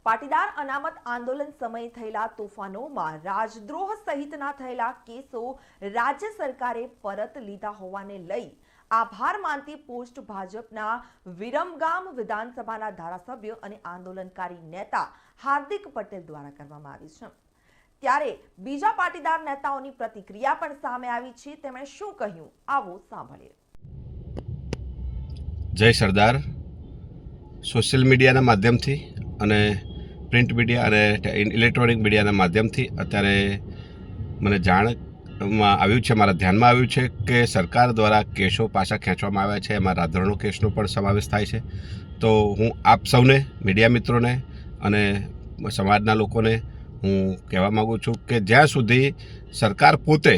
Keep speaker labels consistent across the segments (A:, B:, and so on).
A: પાટીદાર અનામત આંદોલન સમયે થયેલા તોફાનોમાં રાજદ્રોહ સહિતના થયેલા કેસો રાજ્ય સરકારે પરત લીધા હોવાને લઈ આભાર માનતી પોસ્ટ ભાજપના વિરમગામ વિધાનસભાના ધારાસભ્ય અને આંદોલનકારી નેતા હાર્દિક પટેલ દ્વારા કરવામાં આવી છે। ત્યારે બીજા પાટીદાર નેતાઓની પ્રતિક્રિયા પણ સામે આવી છે। તેમણે શું કહ્યું, આવો સાંભળીએ।
B: જય સરદાર। સોશિયલ મીડિયાના માધ્યમથી અને પ્રિન્ટ મીડિયા અને ઇલેક્ટ્રોનિક મીડિયાના માધ્યમથી અત્યારે મને જાણમાં આવ્યું છે, મારા ધ્યાનમાં આવ્યું છે કે સરકાર દ્વારા કેસો પાછા ખેંચવામાં આવ્યા છે। એમાં રાધરણો કેસનો પણ સમાવેશ થાય છે। તો હું આપ સૌને, મીડિયા મિત્રોને અને સમાજના લોકોને હું કહેવા માગું છું કે જ્યાં સુધી સરકાર પોતે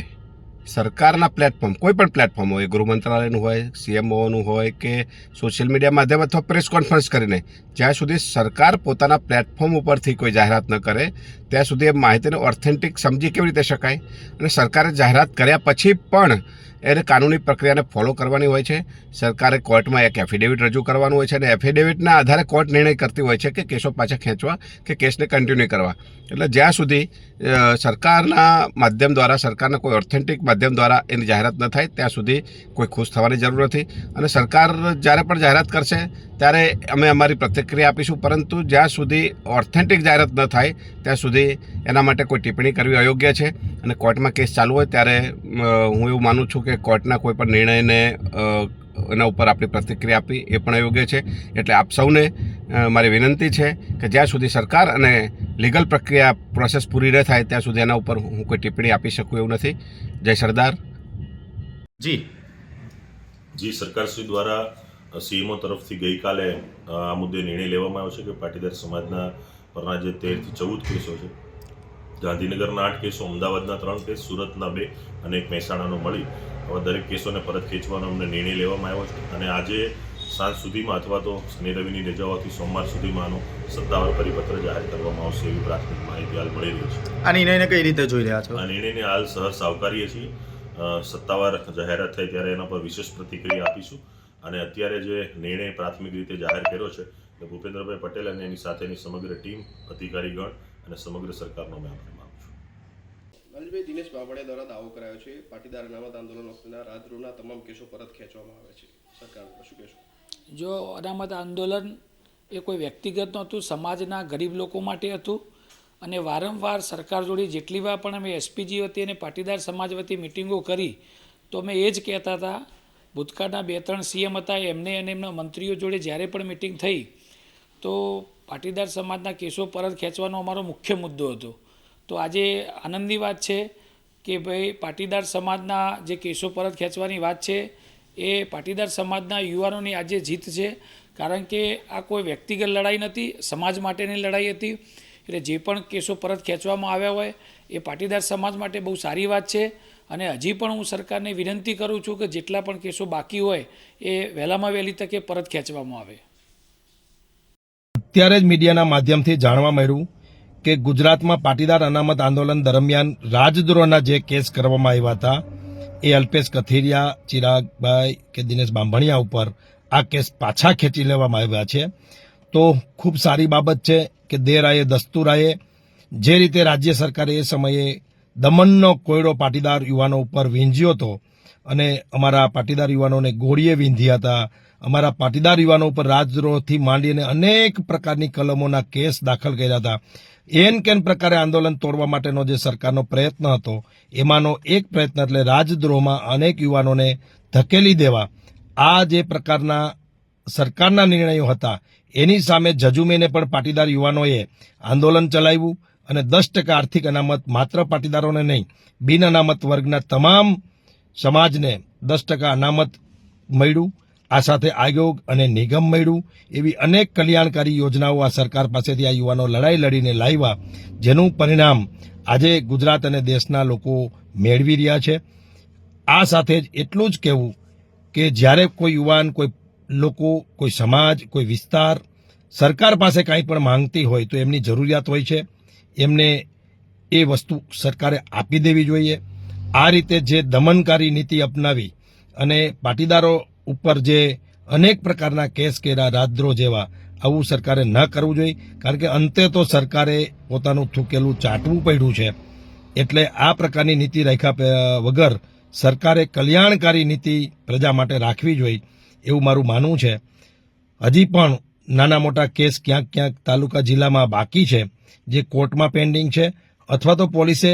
B: સરકારના પ્લેટફોર્મ, કોઈ પણ પ્લેટફોર્મ હોય, ગૃહ મંત્રાલયનું હોય, CMOનું હોય કે સોશિયલ મીડિયા માધ્યમ અથવા પ્રેસ કોન્ફરન્સ કરીને જ્યાં સુધી સરકાર પોતાના પ્લેટફોર્મ ઉપરથી કોઈ જાહેરાત ન કરે ત્યાં સુધી એ માહિતીને ઓથેન્ટિક સમજી કેવી રીતે શકાય। અને સરકારે જાહેરાત કર્યા પછી પણ એને કાનૂની પ્રક્રિયાને ફોલો કરવાની હોય છે। સરકારે કોર્ટમાં એક એફિડેવિટ રજૂ કરવાનું હોય છે અને એફિડેવિટના આધારે કોર્ટ નિર્ણય કરતી હોય છે કે કેસો પાછા ખેંચવા કે કેસને કન્ટિન્યુ કરવા। એટલે જ્યાં સુધી સરકારના માધ્યમ દ્વારા, સરકારના કોઈ ઓથેન્ટિક માધ્યમ દ્વારા એની જાહેરાત ન થાય ત્યાં સુધી કોઈ ખુશ થવાની જરૂર નથી। અને સરકાર જ્યારે પણ જાહેરાત કરશે ત્યારે અમે અમારી પ્રતિક્રિયા આપીશું, પરંતુ જ્યાં સુધી ઓથેન્ટિક જાહેરાત ન થાય ત્યાં સુધી એના માટે કોઈ ટિપ્પણી કરવી અયોગ્ય છે। અને કોર્ટમાં કેસ ચાલુ હોય ત્યારે હું એવું માનું છું કે કોર્ટના કોઈ પણ નિર્ણયને એના ઉપર આપણી પ્રતિક્રિયા આપવી એ પણ અયોગ્ય છે। એટલે આપ સૌને મારી વિનંતી છે કે જ્યાં સુધી સરકાર અને લીગલ પ્રક્રિયા પ્રોસેસ પૂરી ન થાય ત્યાં સુધી એના ઉપર હું કોઈ ટિપ્પણી આપી શકું એવું નથી। જય સરદાર।
C: જી સરકારશ્રી દ્વારા CMO તરફથી ગઈકાલે આ મુદ્દે નિર્ણય લેવામાં આવ્યો છે કે પાટીદાર સમાજના પરના જે 13 થી 14 કેસો છે, ગાંધીનગરના 8 કેસો, અમદાવાદના 3 કેસ, સુરતના 2 અને એક મહેસાણાનો મળી હવે દરેક કેસોને પરત ખેંચવાનો અમને નિર્ણય લેવામાં આવ્યો છે। અને આજે સાંજ સુધીમાં અથવા તો શનિ રવિની રજાઓથી સોમવાર સુધીમાં આનો સત્તાવાર પરિપત્ર જાહેર કરવામાં આવશે એવી પ્રાથમિક માહિતી હાલ મળી રહી છે।
D: આ નિર્ણયને કઈ રીતે જોઈ રહ્યા છો?
C: આ નિર્ણયને હાલ સહર્ષ આવકારીએ છીએ। સત્તાવાર જાહેરાત થાય ત્યારે એના પર વિશેષ પ્રતિક્રિયા આપીશું। અને અત્યારે જે નિર્ણય પ્રાથમિક રીતે જાહેર કર્યો છે એ ભૂપેન્દ્રભાઈ પટેલ અને એની સાથેની સમગ્ર ટીમ, અધિકારીગણ અને સમગ્ર સરકારનો મેં આભાર માનું છું।
E: લાલજીભાઈ, દિનેશ બાવળિયા દ્વારા દાવો કરાયો છે પાટીદાર અનામત આંદોલન વખતેના રાજદ્રોહના તમામ કેસો પરત ખેંચવામાં આવે છે, સરકાર શું કહેશો?
F: જો અનામત આંદોલન એ કોઈ વ્યક્તિગત નહોતું, સમાજના ગરીબ લોકો માટે હતું। અને વારંવાર સરકાર જોડે જેટલી વાર પણ અમે SPG વતી અને પાટીદાર સમાજ વતી મિટિંગો કરી તો અમે એ જ કહેતા હતા। ભૂતકાળના 2-3 CM હતા, એમને અને એમના મંત્રીઓ જોડે જ્યારે પણ મિટિંગ થઈ તો પાટીદાર સમાજના કેસો પરત ખેંચવાનો અમારો મુખ્ય મુદ્દો હતો। તો આજે આનંદની વાત છે કે ભાઈ પાટીદાર સમાજના જે કેસો પરત ખેંચવાની વાત છે એ પાટીદાર સમાજના યુવાનોની આજે જીત છે, કારણ કે આ કોઈ વ્યક્તિગત લડાઈ નથી, સમાજ માટેની લડાઈ હતી। એટલે જે પણ કેસો પરત ખેંચવામાં આવ્યા હોય એ પાટીદાર સમાજ માટે બહુ સારી વાત છે। અને હજી પણ હું સરકારને વિનંતી કરું છું કે જેટલા પણ કેસો બાકી હોય એ વહેલામાં વહેલી તકે પરત ખેંચવામાં આવે।
D: અત્યારે જ મીડિયાના માધ્યમથી જાણવા મળ્યું કે ગુજરાતમાં પાટીદાર અનામત આંદોલન દરમિયાન રાજદ્રોહના જે કેસ કરવામાં આવ્યા હતા એ અલ્પેશ કથિરિયા, ચિરાગભાઈ કે દિનેશ બાંભણિયા ઉપર આ કેસ પાછા ખેંચી લેવામાં આવ્યા છે। તો ખૂબ સારી બાબત છે કે દેરાએ દસ્તુરાએ જે રીતે રાજ્ય સરકારે એ સમયે દમનનો કોયડો પાટીદાર યુવાનો ઉપર વીંઝ્યો હતો અને અમારા પાટીદાર યુવાનોને ગોળીએ વીંધ્યા હતા, અમારા પાટીદાર યુવાનો ઉપર રાજદ્રોહથી માંડીને અનેક પ્રકારની કલમોના કેસ દાખલ કર્યા હતા। એન કેન પ્રકારે આંદોલન તોડવા માટેનો જે સરકારનો પ્રયત્ન હતો એમાંનો એક પ્રયત્ન એટલે રાજદ્રોહમાં અનેક યુવાનોને ધકેલી દેવા। આ જે પ્રકારના સરકારના નિર્ણયો હતા એની સામે જજુમીને પણ પાટીદાર યુવાનોએ આંદોલન ચલાવ્યું અને 10% આર્થિક અનામત માત્ર પાટીદારોને નહીં, બિન અનામત વર્ગના તમામ સમાજને 10% અનામત મળ્યું। આ સાથે આયોગ અને નિગમ મળ્યું। એવી અનેક કલ્યાણકારી યોજનાઓ આ સરકાર પાસેથી આ યુવાનો લડાઈ લડીને લાવ્યા, જેનું પરિણામ આજે ગુજરાત અને દેશના લોકો મેળવી રહ્યા છે। આ સાથે જ એટલું જ કહેવું કે જ્યારે કોઈ યુવાન, કોઈ લોકો, કોઈ સમાજ, કોઈ વિસ્તાર સરકાર પાસે કાંઈ પણ માંગતી હોય તો એમની જરૂરિયાત હોય છે, એમને એ વસ્તુ સરકારે આપી દેવી જોઈએ। આ રીતે જે દમનકારી નીતિ અપનાવી અને પાટીદારો ઉપર જે અનેક પ્રકારના કેસ કર્યા રાજદ્રોહ જેવા, આવું સરકારે ન કરવું જોઈએ, કારણ કે અંતે તો સરકારે પોતાનું થૂકેલું ચાટવું પડ્યું છે. એટલે આ પ્રકારની નીતિ રાખ્યા વગર સરકારે કલ્યાણકારી નીતિ પ્રજા માટે રાખવી જોઈએ એવું મારું માનવું છે. હજી પણ નાના મોટા કેસ ક્યાંક ક્યાંક તાલુકા જિલ્લામાં બાકી છે, જે કોર્ટમાં પેન્ડિંગ છે, અથવા તો પોલીસે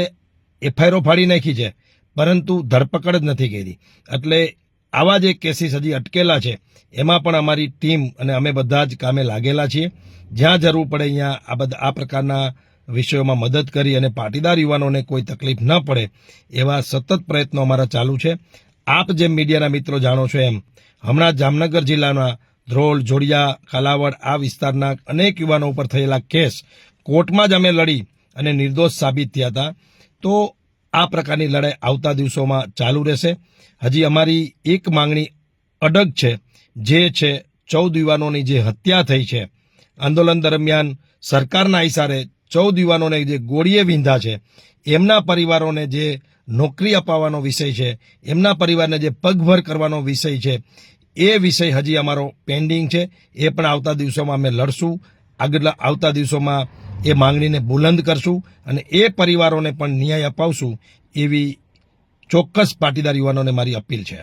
D: એફઆઈઆર ફાડી નાખી છે, પરંતુ ધરપકડ જ નથી કરી. એટલે આવા જે કેસીસ હજી અટકેલા છે એમાં પણ અમારી ટીમ અને અમે બધા જ કામે લાગેલા છીએ. જ્યાં જરૂર પડે અહીંયા આ પ્રકારના વિષયોમાં મદદ કરી અને પાટીદાર યુવાનોને કોઈ તકલીફ ન પડે એવા સતત પ્રયત્નો અમારા ચાલુ છે. આપ જેમ મીડિયાના મિત્રો જાણો છો એમ હમણાં જામનગર જિલ્લાના ધ્રોલ, જોડિયા, કાલાવડ આ વિસ્તારના અનેક યુવાનો ઉપર થયેલા કેસ કોર્ટમાં જ અમે લડી અને નિર્દોષ સાબિત થયા હતા. તો આ પ્રકારની લડાઈ આવતા દિવસોમાં ચાલુ રહેશે. હજી અમારી એક માંગણી અડગ છે, જે છે 14 યુવાનોની જે હત્યા થઈ છે આંદોલન દરમિયાન સરકારના ઇશારે 14 યુવાનોને જે ગોળીએ વીંધા છે, એમના પરિવારોને જે નોકરી અપાવવાનો વિષય છે, એમના પરિવારને જે પગભર કરવાનો વિષય છે, એ વિષય હજી અમારો પેન્ડિંગ છે. એ પણ આવતા દિવસોમાં અમે લડશું. આગળ આવતા દિવસોમાં એ માંગણીને બુલંદ કરશું અને એ પરિવારોને પણ ન્યાય અપાવશું એવી ચોક્કસ પાટીદાર યુવાનોને મારી અપીલ છે.